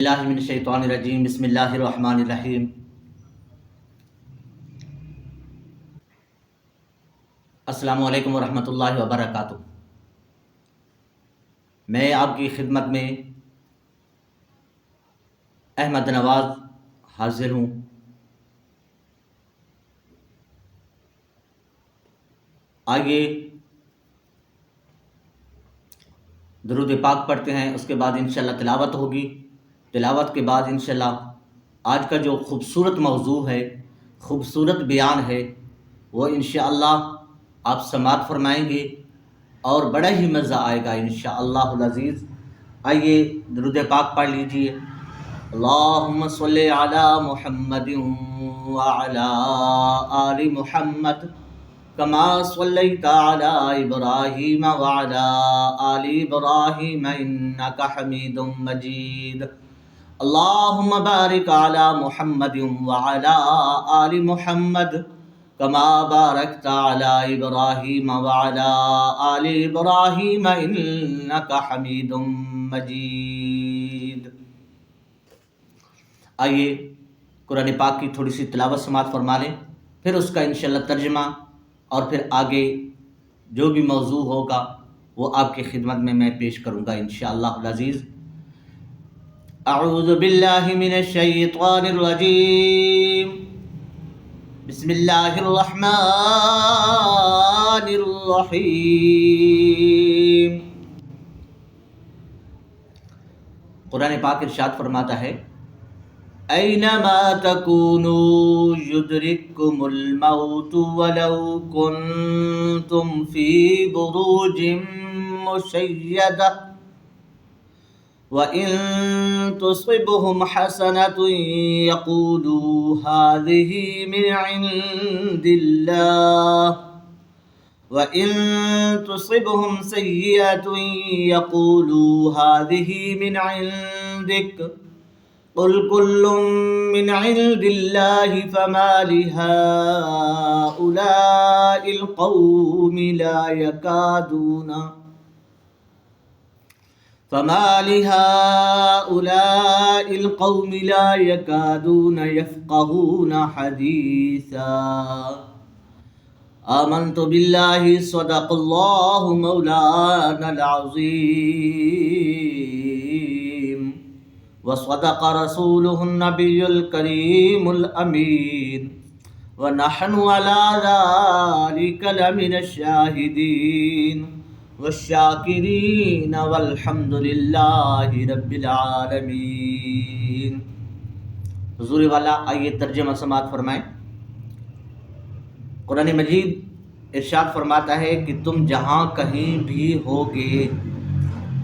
اللہ من الشیطان الرجیم بسم اللہ الرحمن الرحیم۔ السلام علیکم ورحمۃ اللہ وبرکاتہ۔ میں آپ کی خدمت میں احمد نواز حاضر ہوں۔ آئیے درود پاک پڑھتے ہیں، اس کے بعد انشاءاللہ تلاوت ہوگی۔ تلاوت کے بعد انشاءاللہ آج کا جو خوبصورت موضوع ہے، خوبصورت بیان ہے، وہ انشاءاللہ آپ سماعت فرمائیں گے اور بڑا ہی مزہ آئے گا انشاءاللہ العزیز۔ آئیے درود پاک پڑھ لیجئے۔ اللہم صلی علی محمد وعلی آل محمد کما صلیت علی ابراہیم وعلی آل ابراہیم انک حمید مجید۔ اللہم بارک علی محمد وعلی آل محمد کما بارکت علی ابراہیم وعلی آل ابراہیم انک حمید مجید۔ آئیے قرآن پاک کی تھوڑی سی تلاوت سماعت فرما لیں، پھر اس کا انشاءاللہ ترجمہ اور پھر آگے جو بھی موضوع ہوگا وہ آپ کی خدمت میں پیش کروں گا انشاءاللہ العزیز۔ اعوذ باللہ من الشیطان الرجیم، بسم اللہ الرحمن الرحیم۔ قرآن پاک ارشاد فرماتا ہے، اینما تکونوا یدرککم الموت ولو کنتم فی بروج مشیدہ وَإِن تُصِبْهُمْ حَسَنَةٌ يَقُولُوا هَٰذِهِ مِنْ عِندِ اللَّهِ وَإِن تُصِبْهُمْ سَيِّئَةٌ يَقُولُوا هَٰذِهِ مِنْ عِندِكَ قُلْ كُلٌّ مِّنْ عِندِ اللَّهِ فَمَا لِهَٰؤُلَاءِ الْقَوْمِ لَا يَكَادُونَ يَفْقَهُونَ حَدِيثًا۔ آمنت باللہ صدق اللہ مولانا العظیم وصدق رسولہ النبی الکریم الامین ونحن علی ذلک لمن الشاہدین والشاکرین والحمد للہ رب العالمین۔ حضور والا آئیے ترجمہ سماعت فرمائیں۔ قرآن مجید ارشاد فرماتا ہے کہ تم جہاں کہیں بھی ہوگے،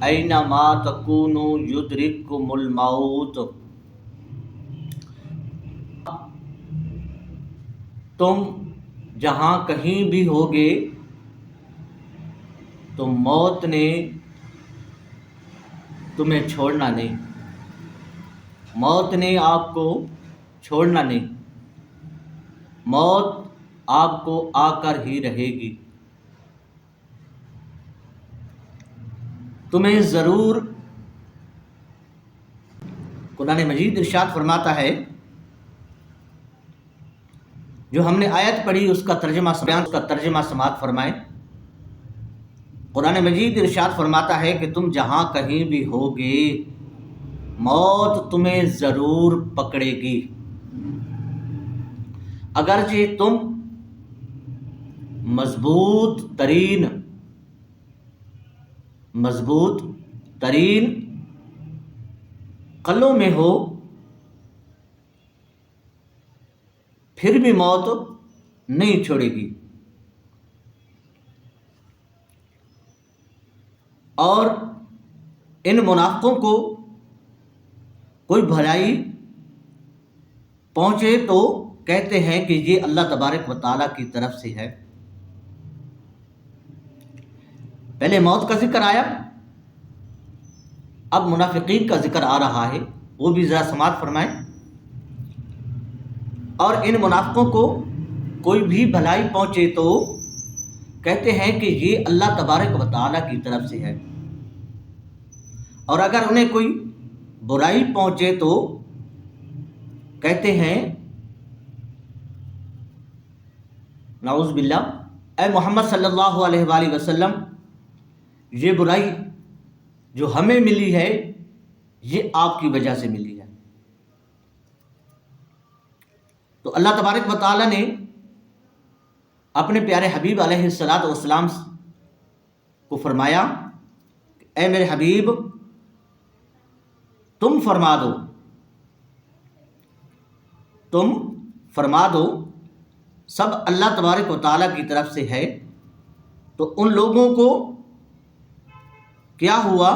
اینما تکونوا یدرککم الموت، تم جہاں کہیں بھی ہوگے تو موت نے تمہیں چھوڑنا نہیں، موت نے آپ کو چھوڑنا نہیں، موت آپ کو آ کر ہی رہے گی، تمہیں ضرور۔ قرآن مجید ارشاد فرماتا ہے، جو ہم نے آیت پڑھی اس کا ترجمہ سماعت فرمائیں۔ قرآن مجید ارشاد فرماتا ہے کہ تم جہاں کہیں بھی ہوگے موت تمہیں ضرور پکڑے گی، اگرچہ تم مضبوط ترین قلعوں میں ہو، پھر بھی موت نہیں چھوڑے گی، اور ان منافقوں کو کوئی بھلائی پہنچے تو کہتے ہیں کہ یہ اللہ تبارک و تعالیٰ کی طرف سے ہے۔ پہلے موت کا ذکر آیا، اب منافقین کا ذکر آ رہا ہے، وہ بھی ذرا سماعت فرمائیں۔ اور ان منافقوں کو کوئی بھی بھلائی پہنچے تو کہتے ہیں کہ یہ اللہ تبارک و تعالیٰ کی طرف سے ہے، اور اگر انہیں کوئی برائی پہنچے تو کہتے ہیں نعوذ باللہ اے محمد صلی اللہ علیہ وآلہ وسلم، یہ برائی جو ہمیں ملی ہے یہ آپ کی وجہ سے ملی ہے۔ تو اللہ تبارک و تعالیٰ نے اپنے پیارے حبیب علیہ الصلاۃ والسلام کو فرمایا کہ اے میرے حبیب تم فرما دو سب اللہ تبارک و تعالیٰ کی طرف سے ہے۔ تو ان لوگوں کو کیا ہوا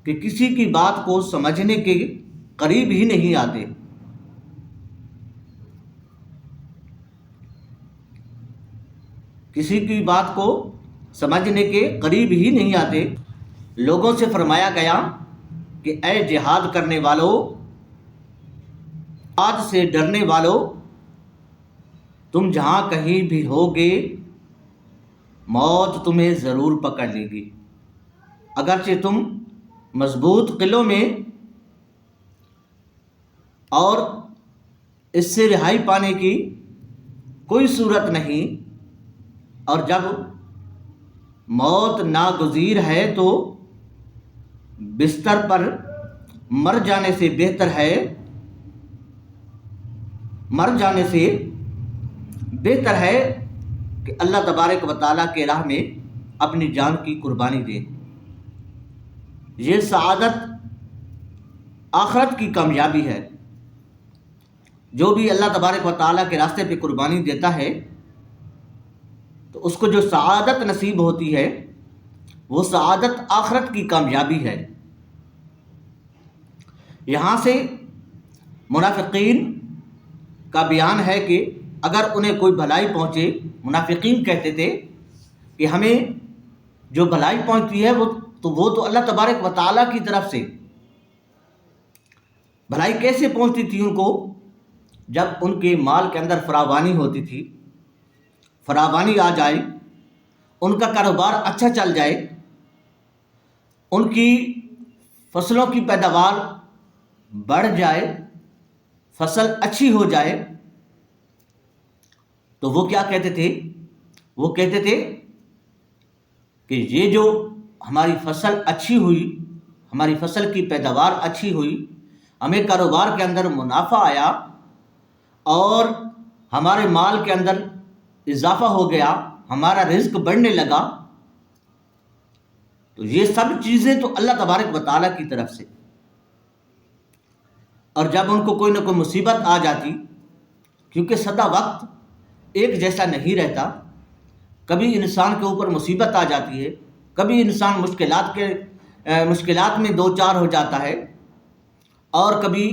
کہ کسی کی بات کو سمجھنے کے قریب ہی نہیں آتے، کسی کی بات کو سمجھنے کے قریب ہی نہیں آتے۔ لوگوں سے فرمایا گیا کہ اے جہاد کرنے والوں، آج سے ڈرنے والوں، تم جہاں کہیں بھی ہوگے موت تمہیں ضرور پکڑ لے گی، اگرچہ تم مضبوط قلعوں میں اور اس سے رہائی پانے کی کوئی صورت نہیں، اور جب موت ناگزیر ہے تو بستر پر مر جانے سے بہتر ہے کہ اللہ تبارک و تعالیٰ کے راہ میں اپنی جان کی قربانی دیں۔ یہ سعادت آخرت کی کامیابی ہے۔ جو بھی اللہ تبارک و تعالیٰ کے راستے پہ قربانی دیتا ہے تو اس کو جو سعادت نصیب ہوتی ہے وہ سعادت آخرت کی کامیابی ہے۔ یہاں سے منافقین کا بیان ہے کہ اگر انہیں کوئی بھلائی پہنچے، منافقین کہتے تھے کہ ہمیں جو بھلائی پہنچتی ہے وہ تو اللہ تبارک و تعالیٰ کی طرف سے۔ بھلائی کیسے پہنچتی تھی ان کو؟ جب ان کے مال کے اندر فراوانی ہوتی تھی، فراوانی آ جائے، ان کا کاروبار اچھا چل جائے، ان کی فصلوں کی پیداوار بڑھ جائے، فصل اچھی ہو جائے، تو وہ کیا کہتے تھے؟ وہ کہتے تھے کہ یہ جو ہماری فصل اچھی ہوئی، ہماری فصل کی پیداوار اچھی ہوئی، ہمیں کاروبار کے اندر منافع آیا اور ہمارے مال کے اندر اضافہ ہو گیا، ہمارا رزق بڑھنے لگا، تو یہ سب چیزیں تو اللہ تبارک و تعالیٰ کی طرف سے۔ اور جب ان کو کوئی نہ کوئی مصیبت آ جاتی، کیونکہ سدا وقت ایک جیسا نہیں رہتا، کبھی انسان کے اوپر مصیبت آ جاتی ہے، کبھی انسان مشکلات میں دو چار ہو جاتا ہے، اور کبھی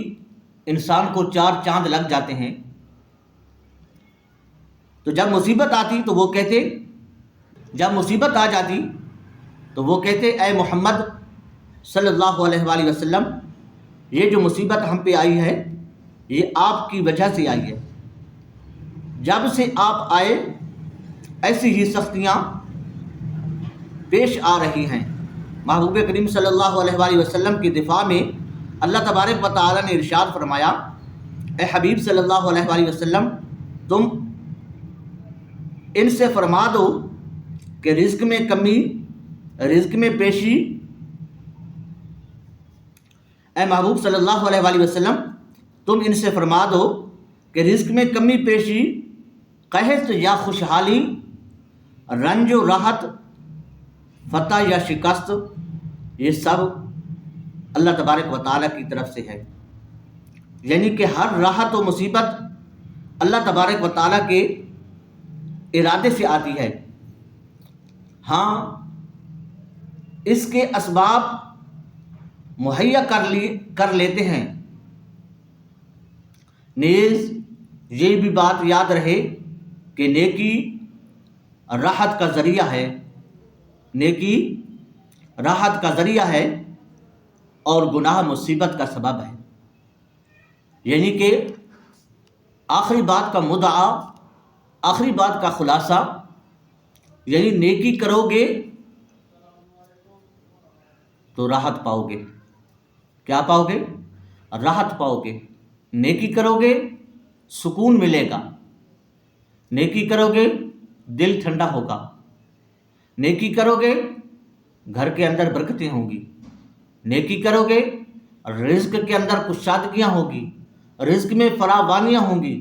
انسان کو چار چاند لگ جاتے ہیں۔ تو جب مصیبت آتی تو وہ کہتے اے محمد صلی اللہ علیہ وآلہ وسلم، یہ جو مصیبت ہم پہ آئی ہے یہ آپ کی وجہ سے آئی ہے، جب سے آپ آئے ایسی ہی سختیاں پیش آ رہی ہیں۔ محبوب کریم صلی اللہ علیہ وآلہ وسلم کی دفاع میں اللہ تبارک و تعالیٰ نے ارشاد فرمایا، اے حبیب صلی اللہ علیہ وآلہ وسلم، تم ان سے فرما دو کہ رزق میں کمی، رزق میں پیشی، اے محبوب صلی اللہ علیہ وآلہ وسلم، تم ان سے فرما دو کہ رزق میں کمی پیشی، قحط یا خوشحالی، رنج و راحت، فتح یا شکست، یہ سب اللہ تبارک و تعالیٰ کی طرف سے ہے۔ یعنی کہ ہر راحت و مصیبت اللہ تبارک و تعالیٰ کے ارادے سے آتی ہے۔ ہاں، اس کے اسباب مہیا کر لیتے ہیں۔ نیز یہ بھی بات یاد رہے کہ نیکی راحت کا ذریعہ ہے، نیکی راحت کا ذریعہ ہے اور گناہ مصیبت کا سبب ہے۔ یعنی کہ آخری بات کا مدعا، آخری بات کا خلاصہ، یعنی نیکی کرو گے تو راحت پاؤ گے، کیا پاؤ گے؟ راحت پاؤ گے۔ نیکی کرو گے سکون ملے گا، نیکی کرو گے دل ٹھنڈا ہوگا، نیکی کرو گے گھر کے اندر برکتیں ہوں گی، نیکی کرو گے رزق کے اندر کشادگیاں ہوں گی، رزق میں فراوانیاں ہوں گی۔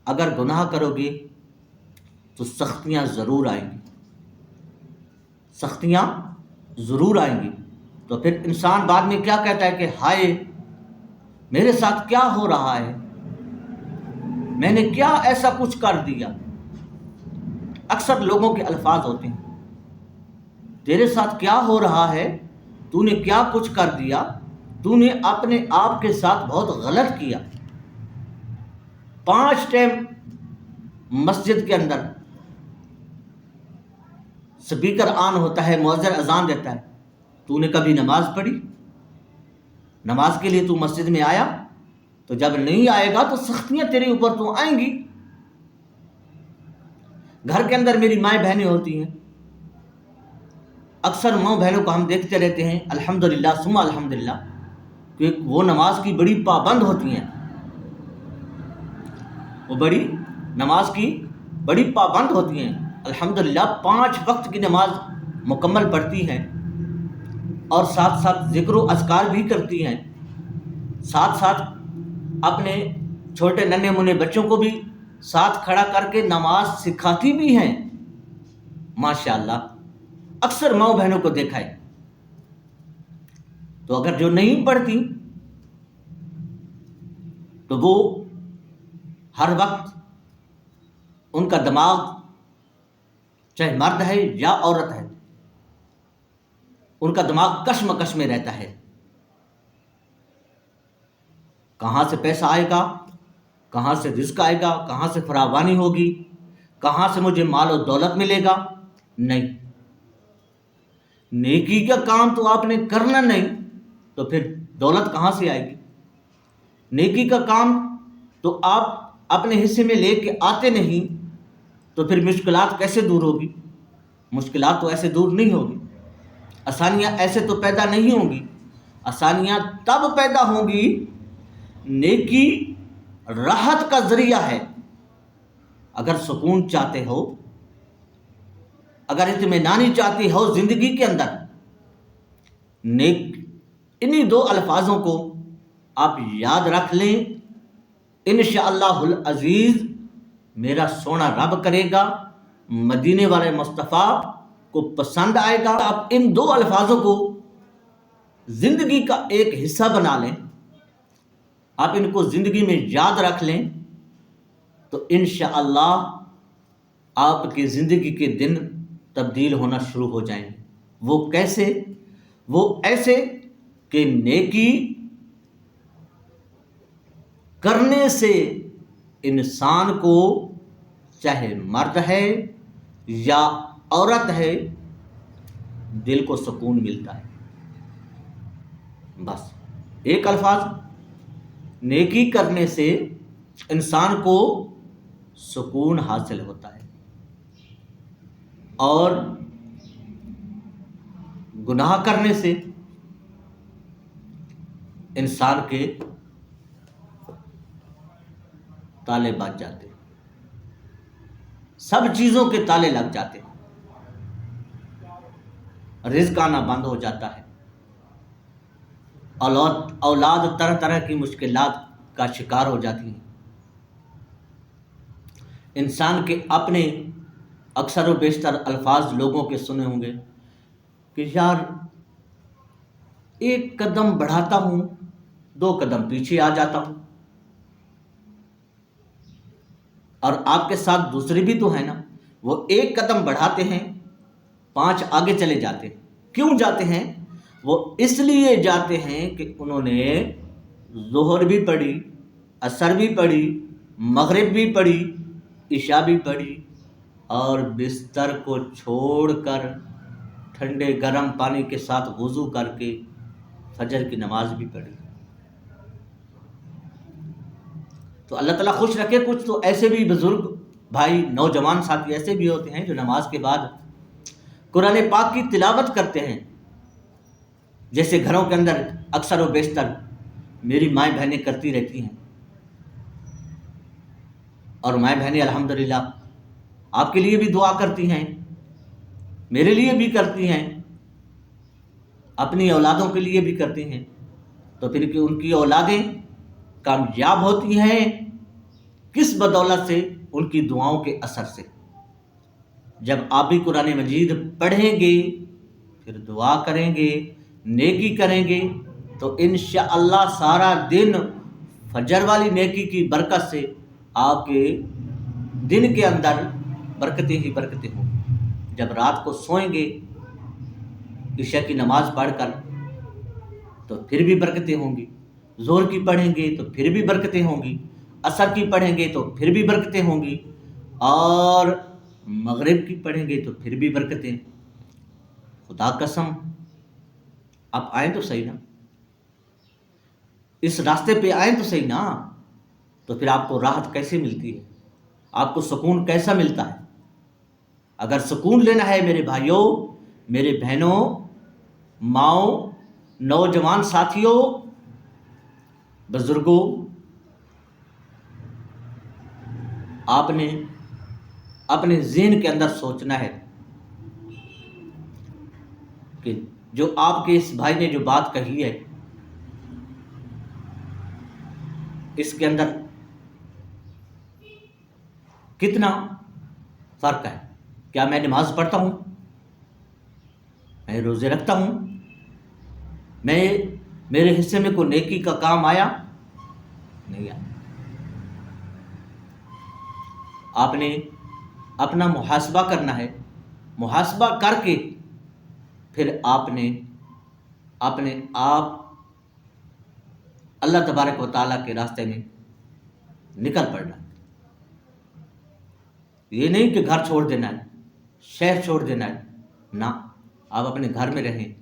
اگر گناہ کرو گے تو سختیاں ضرور آئیں گی، سختیاں ضرور آئیں گی۔ تو پھر انسان بعد میں کیا کہتا ہے کہ ہائے میرے ساتھ کیا ہو رہا ہے، میں نے کیا ایسا کچھ کر دیا۔ اکثر لوگوں کے الفاظ ہوتے ہیں، تیرے ساتھ کیا ہو رہا ہے، تو نے کیا کچھ کر دیا، تو نے اپنے آپ کے ساتھ بہت غلط کیا۔ 5 ٹائم مسجد کے اندر سپیکر آن ہوتا ہے، مؤذن اذان دیتا ہے، تو نے کبھی نماز پڑھی؟ نماز کے لیے تو مسجد میں آیا؟ تو جب نہیں آئے گا تو سختیاں تیرے اوپر تو آئیں گی۔ گھر کے اندر میری مائیں بہنیں ہوتی ہیں، اکثر ماں بہنوں کو ہم دیکھتے رہتے ہیں، الحمدللہ ثم الحمدللہ، کہ وہ نماز کی بڑی پابند ہوتی ہیں، وہ بڑی نماز کی بڑی پابند ہوتی ہیں، الحمدللہ 5 وقت کی نماز مکمل پڑھتی ہیں، اور ساتھ ساتھ ذکر و اذکار بھی کرتی ہیں، ساتھ ساتھ اپنے چھوٹے ننھے منے بچوں کو بھی ساتھ کھڑا کر کے نماز سکھاتی بھی ہیں۔ ماشاءاللہ اکثر ماؤں بہنوں کو دیکھا ہے۔ تو اگر جو نہیں پڑھتی تو وہ ہر وقت ان کا دماغ چاہے مرد ہے یا عورت ہے، ان کا دماغ کشمکش میں رہتا ہے، کہاں سے پیسہ آئے گا، کہاں سے رزق آئے گا، کہاں سے فراوانی ہوگی، کہاں سے مجھے مال و دولت ملے گا۔ نہیں، نیکی کا کام تو آپ نے کرنا نہیں تو پھر دولت کہاں سے آئے گی؟ نیکی کا کام تو آپ اپنے حصے میں لے کے آتے نہیں تو پھر مشکلات کیسے دور ہوگی؟ مشکلات تو ایسے دور نہیں ہوگی، آسانیاں ایسے تو پیدا نہیں ہوں گی۔ آسانیاں تب پیدا ہوں گی، نیکی راحت کا ذریعہ ہے۔ اگر سکون چاہتے ہو، اگر اطمینانی چاہتے ہو زندگی کے اندر، انہی 2 الفاظوں کو آپ یاد رکھ لیں، انشاءاللہ العزیز میرا سونا رب کرے گا، مدینے والے مصطفیٰ کو پسند آئے گا۔ آپ ان 2 الفاظوں کو زندگی کا ایک حصہ بنا لیں، آپ ان کو زندگی میں یاد رکھ لیں تو انشاءاللہ آپ کی زندگی کے دن تبدیل ہونا شروع ہو جائیں گے۔ وہ کیسے؟ وہ ایسے کہ نیکی کرنے سے انسان کو، چاہے مرد ہے یا عورت ہے، دل کو سکون ملتا ہے۔ بس ایک الفاظ، نیکی کرنے سے انسان کو سکون حاصل ہوتا ہے، اور گناہ کرنے سے انسان کے تالے بج جاتے ہیں، سب چیزوں کے تالے لگ جاتے ہیں، رزق آنا بند ہو جاتا ہے، اولاد طرح طرح کی مشکلات کا شکار ہو جاتی ہیں۔ انسان کے اپنے اکثر و بیشتر الفاظ لوگوں کے سنے ہوں گے کہ یار 1 قدم بڑھاتا ہوں 2 قدم پیچھے آ جاتا ہوں، اور آپ کے ساتھ دوسرے بھی تو ہیں نا، وہ 1 قدم بڑھاتے ہیں 5 آگے چلے جاتے ہیں۔ کیوں جاتے ہیں؟ وہ اس لیے جاتے ہیں کہ انہوں نے ظہر بھی پڑھی، عصر بھی پڑھی، مغرب بھی پڑھی، عشاء بھی پڑھی، اور بستر کو چھوڑ کر ٹھنڈے گرم پانی کے ساتھ وضو کر کے فجر کی نماز بھی پڑھی۔ تو اللہ تعالیٰ خوش رکھے، کچھ تو ایسے بھی بزرگ بھائی، نوجوان ساتھی ایسے بھی ہوتے ہیں جو نماز کے بعد قرآن پاک کی تلاوت کرتے ہیں، جیسے گھروں کے اندر اکثر و بیشتر میری مائیں بہنیں کرتی رہتی ہیں، اور مائیں بہنیں الحمدللہ آپ کے لیے بھی دعا کرتی ہیں، میرے لیے بھی کرتی ہیں، اپنی اولادوں کے لیے بھی کرتی ہیں، تو پھر کہ ان کی اولادیں کامیاب ہوتی ہیں کس بدولت سے؟ ان کی دعاؤں کے اثر سے۔ جب آپ بھی قرآن مجید پڑھیں گے، پھر دعا کریں گے، نیکی کریں گے، تو انشاءاللہ سارا دن فجر والی نیکی کی برکت سے آپ کے دن کے اندر برکتیں ہی برکتیں ہوں گی۔ جب رات کو سوئیں گے عشاء کی نماز پڑھ کر تو پھر بھی برکتیں ہوں گی، ظہر کی پڑھیں گے تو پھر بھی برکتیں ہوں گی، عصر کی پڑھیں گے تو پھر بھی برکتیں ہوں گی، اور مغرب کی پڑھیں گے تو پھر بھی برکتیں۔ خدا قسم آپ آئیں تو صحیح نا، اس راستے پہ آئیں تو صحیح نا، تو پھر آپ کو راحت کیسے ملتی ہے؟ آپ کو سکون کیسا ملتا ہے؟ اگر سکون لینا ہے میرے بھائیوں، میرے بہنوں، ماؤں، نوجوان ساتھیوں، بزرگوں، آپ نے اپنے ذہن کے اندر سوچنا ہے کہ جو آپ کے اس بھائی نے جو بات کہی ہے، اس کے اندر کتنا فرق ہے۔ کیا میں نماز پڑھتا ہوں؟ میں روزے رکھتا ہوں؟ میرے حصے میں کوئی نیکی کا کام آیا؟ نہیں آیا۔ آپ نے اپنا محاسبہ کرنا ہے، محاسبہ کر کے پھر آپ نے اپنے آپ اللہ تبارک و تعالیٰ کے راستے میں نکل پڑنا ہے۔ یہ نہیں کہ گھر چھوڑ دینا ہے، شہر چھوڑ دینا ہے، نہ، آپ اپنے گھر میں رہیں،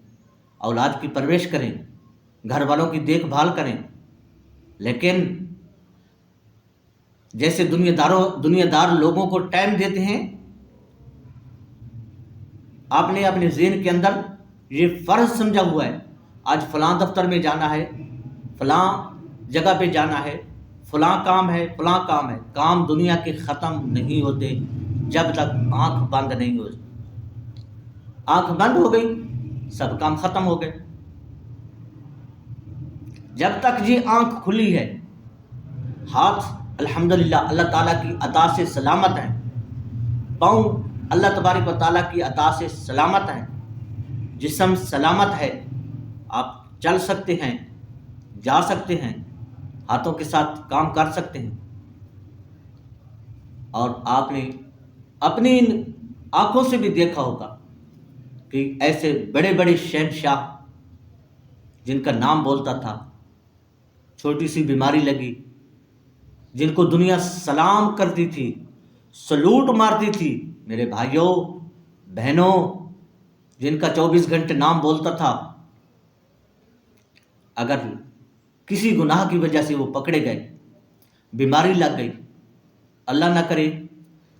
اولاد کی پرورش کریں، گھر والوں کی دیکھ بھال کریں، لیکن جیسے دنیا دار لوگوں کو ٹائم دیتے ہیں، آپ نے اپنے ذہن کے اندر یہ فرض سمجھا ہوا ہے، آج فلاں دفتر میں جانا ہے، فلاں جگہ پہ جانا ہے، فلاں کام ہے، فلاں کام ہے۔ کام دنیا کے ختم نہیں ہوتے جب تک آنکھ بند نہیں ہو۔ آنکھ بند ہو گئی، سب کام ختم ہو گئے۔ جب تک یہ آنکھ کھلی ہے، ہاتھ الحمدللہ اللہ تعالیٰ کی عطا سے سلامت ہیں، پاؤں اللہ تبارک و تعالیٰ کی عطا سے سلامت ہیں، جسم سلامت ہے، آپ چل سکتے ہیں، جا سکتے ہیں، ہاتھوں کے ساتھ کام کر سکتے ہیں، اور آپ نے اپنی ان آنکھوں سے بھی دیکھا ہوگا کہ ایسے بڑے بڑے شہنشاہ جن کا نام بولتا تھا، چھوٹی سی بیماری لگی، جن کو دنیا سلام کرتی تھی، سلوٹ مارتی تھی، میرے بھائیوں بہنوں، جن کا 24 گھنٹے نام بولتا تھا، اگر کسی گناہ کی وجہ سے وہ پکڑے گئے، بیماری لگ گئی، اللہ نہ کرے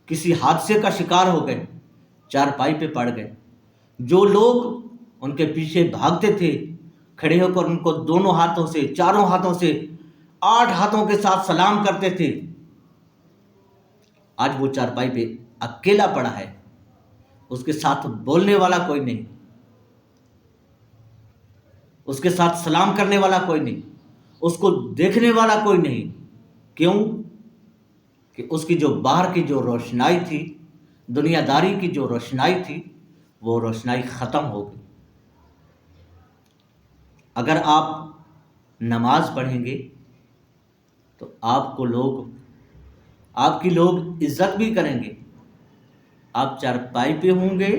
کسی حادثے کا شکار ہو گئے، چارپائی پہ پڑ گئے، جو لوگ ان کے پیچھے بھاگتے تھے، کھڑے ہو کر ان کو دونوں ہاتھوں سے، چاروں ہاتھوں سے، 8 ہاتھوں کے ساتھ سلام کرتے تھے، آج وہ چارپائی پہ اکیلا پڑا ہے، اس کے ساتھ بولنے والا کوئی نہیں، اس کے ساتھ سلام کرنے والا کوئی نہیں، اس کو دیکھنے والا کوئی نہیں۔ کیوں؟ کہ اس کی جو باہر کی جو روشنائی تھی، دنیا داری کی جو روشنائی تھی، وہ روشنائی ختم ہو گئی۔ اگر آپ نماز پڑھیں گے تو آپ کی لوگ عزت بھی کریں گے، آپ چارپائی پہ ہوں گے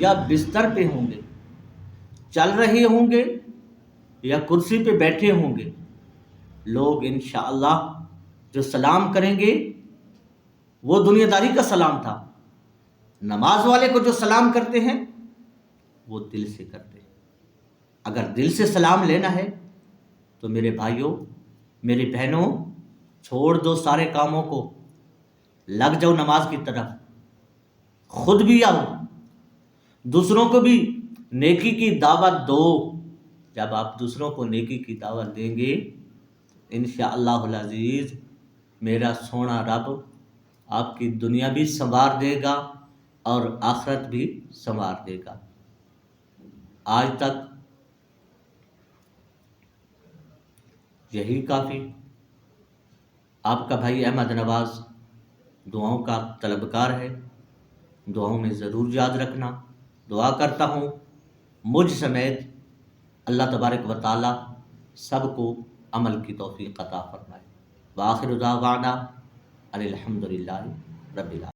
یا بستر پہ ہوں گے، چل رہے ہوں گے یا کرسی پہ بیٹھے ہوں گے، لوگ انشاءاللہ جو سلام کریں گے وہ دنیا داری کا سلام تھا۔ نماز والے کو جو سلام کرتے ہیں وہ دل سے کرتے ہیں۔ اگر دل سے سلام لینا ہے تو میرے بھائیوں، میری بہنوں، چھوڑ دو سارے کاموں کو، لگ جاؤ نماز کی طرف، خود بھی آؤ، دوسروں کو بھی نیکی کی دعوت دو. جب آپ دوسروں کو نیکی کی دعوت دیں گے انشاءاللہ العزیز میرا سونا رب آپ کی دنیا بھی سنوار دے گا اور آخرت بھی سنوار دے گا. آج تک یہی کافی. آپ کا بھائی احمد نواز دعاؤں کا طلبکار ہے. دعاؤں میں ضرور یاد رکھنا. دعا کرتا ہوں مجھ سمیت اللہ تبارک و تعالی سب کو عمل کی توفیق عطا فرمائے. وآخر دعوانا ان الحمدللہ رب العالمین.